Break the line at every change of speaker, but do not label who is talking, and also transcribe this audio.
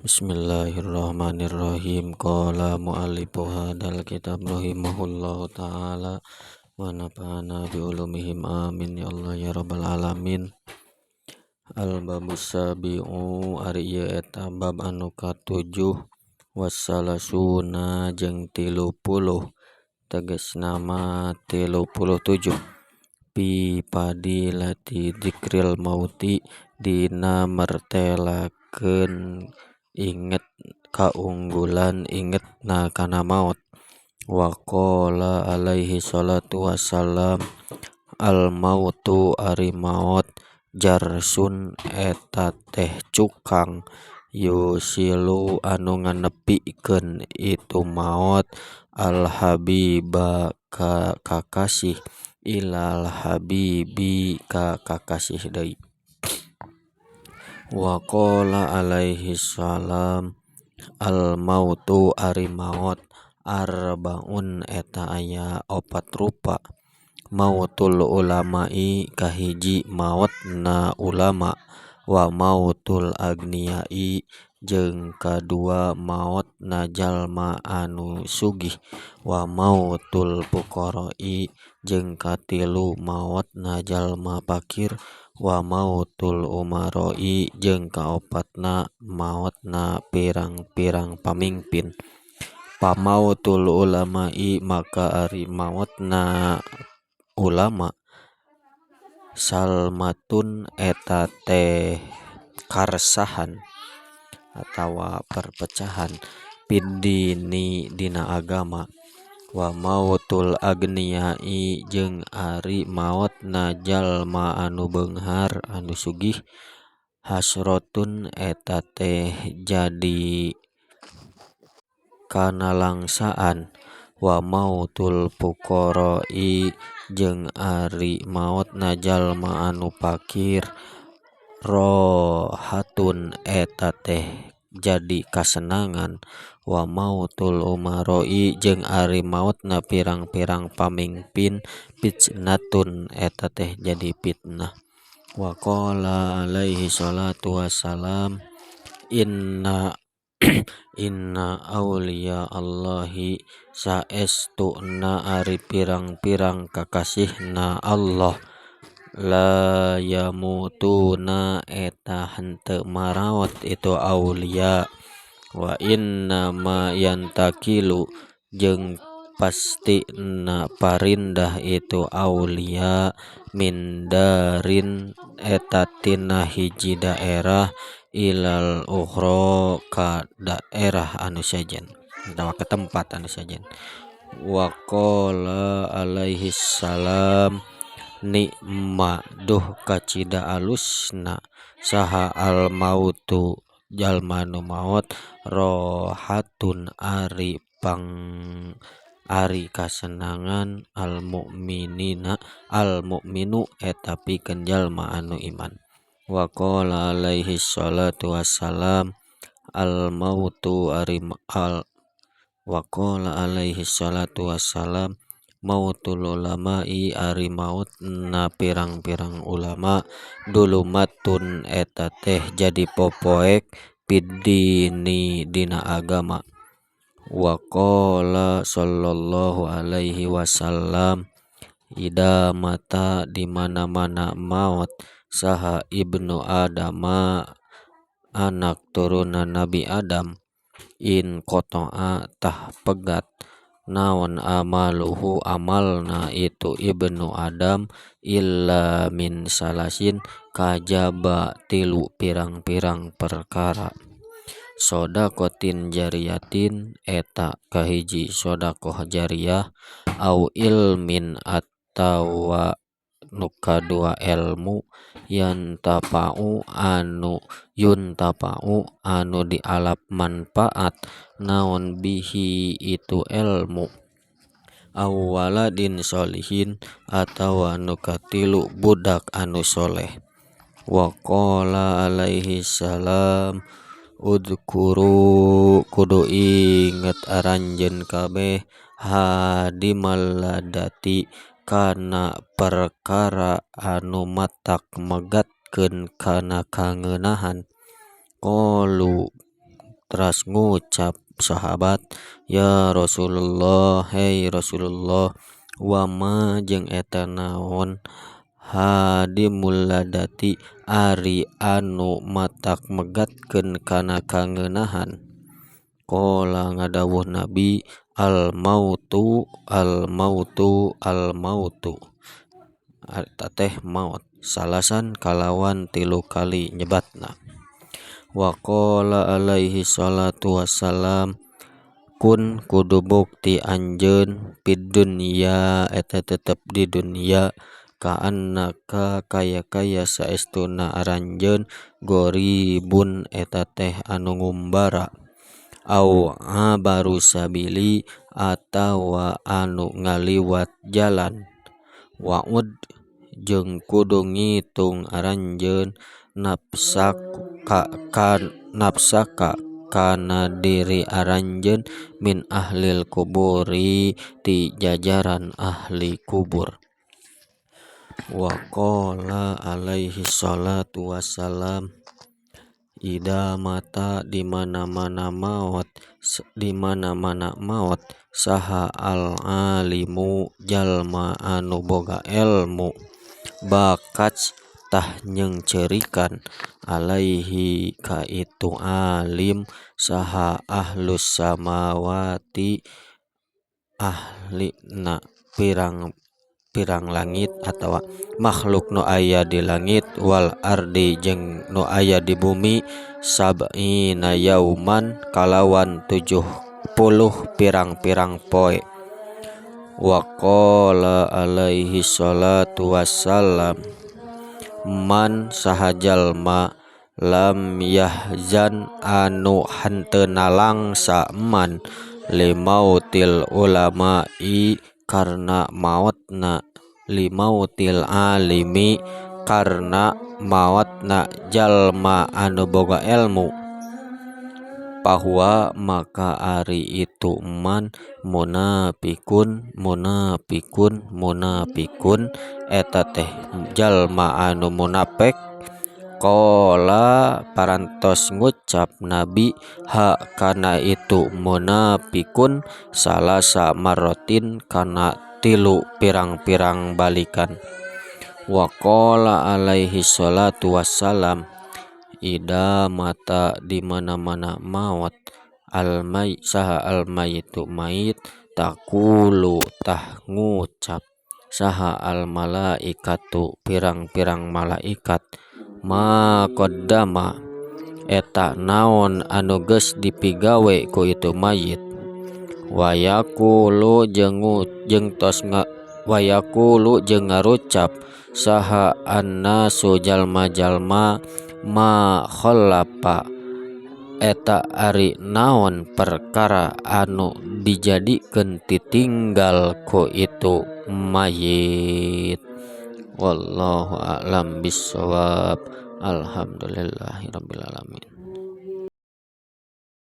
Bismillahirrahmanirrahim. Qala mu'allifu hadal kitab rahimahullahu ta'ala wa nafa'ana bi ulumihim amin ya Allah ya rabbal alamin. Al-babus sabi'u ari ieu eta bab anu ka-7 wassalasuna jeung 30 tegasna mah 37 pi padilati dzikril mauti dina martelakeun inget kaunggulan ingetna kana maut. Wa qala alaihi salatu wassalam al mautu ari maut jarsun eta teh cukang yusilu anu nganepikeun itu maut al habiba ka kakasih ilal habibi ka kakasih deui. Wa qala alaihi salam al mautu ari maut arbaun eta aya 4 rupa. Mautul ulama'i kahiji mautna ulama, wa mautul agniyai jeung kadua mautna jalma anu sugih, wa mautul fuqara'i jeung katilu mautna jalma fakir, wa mautul umaroi jeung kaopatna mautna pirang-pirang pamingpin. Pamautul ulama'i maka ari mautna ulama salmatun eta teh karsahan atawa perpecahan fiddini dina agama. Wa mautul agniyai jeung ari mautna jalma anu beunghar anu sugih hasrotun eta teh jadi kanalangsaan. Wa mautul fuqara'i jeung ari mautna jalma anu fakir rohatun eta teh jadi kasenangan. Wa mautul umaroi jeung ari mautna pirang-pirang pamingpin fitnatun eta teh jadi fitnah. Wa qala alaihi salatu wassalam inna auliya Allahi saestuna ari pirang-pirang kakasihna Allah la yamutuna eta henteu maraot itu aulia. Wa inna ma yantakilu jeung pastina parindah itu aulia min darin eta tina hiji daerah ilal ukhra ka daerah anu sajen atawa ka tempat anu sajen. Wa qala alaihi salam ni'ma duh kacida alusna saha al mautu jalma nu maut rohatun ari kasenangan al mu'minu eta pikeun jalma anu iman. Wa qala alaihi salatu wassalam al mautu ari wa qala alaihi salatu wassalam mautul ulama'i ari mautna pirang-pirang ulama dulumatun eta teh jadi popoek fiddini dina agama. Wa qala sallallahu alaihi wasallam ida mata di mana-mana maut saha ibnu adama anak turunan Nabi Adam in qata'a tah pegat naon amaluhu amalna itu ibnu Adam illa min salasin kajaba 3 pirang-pirang perkara. Sodakotin jariyatin eta kahiji sodakoh jariyah au ilmin atawa nu kadua ilmu yuntapa'u anu dialap manfaat naon bihi itu ilmu au waladin sholihin atawa nu katilu budak anu soleh. Wa qala alaihi salam udhkuru kudu inget aranjeun kabeh hadimal ladati kana perkara anu matak megatkeun kana kangeunahan. Qalu Lantaras ngucap sahabat, ya Rasulullah, hei Rasulullah, wama jeung eta naon hadimul ladati ari anu matak megatkeun kana kangeunahan. Qala ngadawuh Nabi, al mautu al mautu al mautu, eta teh maut salasan kalawan 3 kali nyebatna. Wa qala alaihi salatu wassalam, kun kudu bukti anjeun fid dunya eta tetep di dunia, ka annaka kaya saestuna aranjeun goribun eta teh anu ngumbara, au abaru sabili atawa anu ngaliwat jalan, wa'ud jeung kudu ngitung aranjeun nafsaka kana diri aranjeun min ahlil kuburi ti jajaran ahli kubur. Wa qala alaihi salatu wassalam, ida mata di mana-mana maut saha al alimu jalma anu boga ilmu, bakat tah nyengcerikan alaihi ka itu alim saha ahlus samawati ahlina pirang langit atawa makhluk nu aya di langit, wal ardi jeung nu aya di bumi, sab'ina yauman kalawan 70 pirang-pirang poe. Wa qala alaihi salatu wassalam, man sahajalma lam yahzan anu henteu nalangsa man limautil ulama'i karna mautna, limautil alimi karna mautna jalma anu boga ilmu, bahwa maka ari itu man munafikun eta teh jalma anu munafik. Qala parantos ngucap Nabi, ha kana itu munafikun salasa marotin kana 3 pirang-pirang balikan. Wa qala alaihi salatu wassalam, ida mata di mana-mana maut saha al mayitu mayit, takulu tah ngucap saha al malaikatu pirang-pirang malaikat, ma qaddama eta naon anu geus dipigawe ku itu mayit, wayaqulu jeung ngarucap saha annasu jalma-jalma, ma khalafa eta ari naon perkara anu dijadikeun titinggal ku itu mayit. Wallahu a'lam bissawab. Alhamdulillahirabbil alamin.